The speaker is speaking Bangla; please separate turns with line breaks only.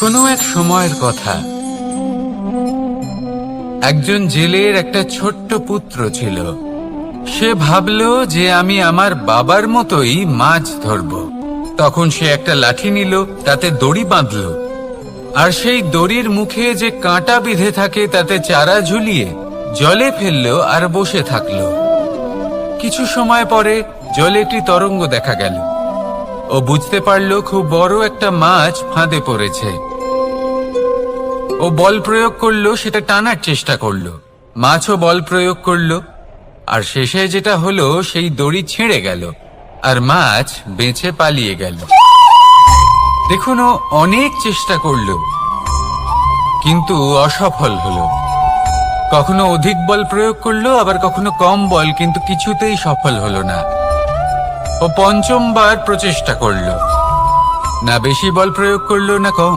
কোনো এক সময়ের কথা, একজন জেলের একটা ছোট্ট পুত্র ছিল। সে ভাবল যে আমি আমার বাবার মতোই মাছ ধরব। তখন সে একটা লাঠি নিল, তাতে দড়ি বাঁধল, আর সেই দড়ির মুখে যে কাঁটা বিঁধে থাকে তাতে চারা ঝুলিয়ে জলে ফেললো আর বসে থাকলো। কিছু সময় পরে জলে একটি তরঙ্গ দেখা গেল। ও বুঝতে পারল খুব বড় একটা মাছ ফাঁদে পড়েছে। ও বল প্রয়োগ করলো, সেটা টানার চেষ্টা করলো। মাছও বল প্রয়োগ করলো, আর শেষে যেটা হলো সেই দড়ি ছিঁড়ে গেল আর মাছ বেঁচে পালিয়ে গেল। দেখুন, ও অনেক চেষ্টা করলো কিন্তু অসফল হলো। কখনো অধিক বল প্রয়োগ করলো, আবার কখনো কম বল, কিন্তু কিছুতেই সফল হলো না। ও পঞ্চমবার প্রচেষ্টা করলো, না বেশি বল প্রয়োগ করলো না কম।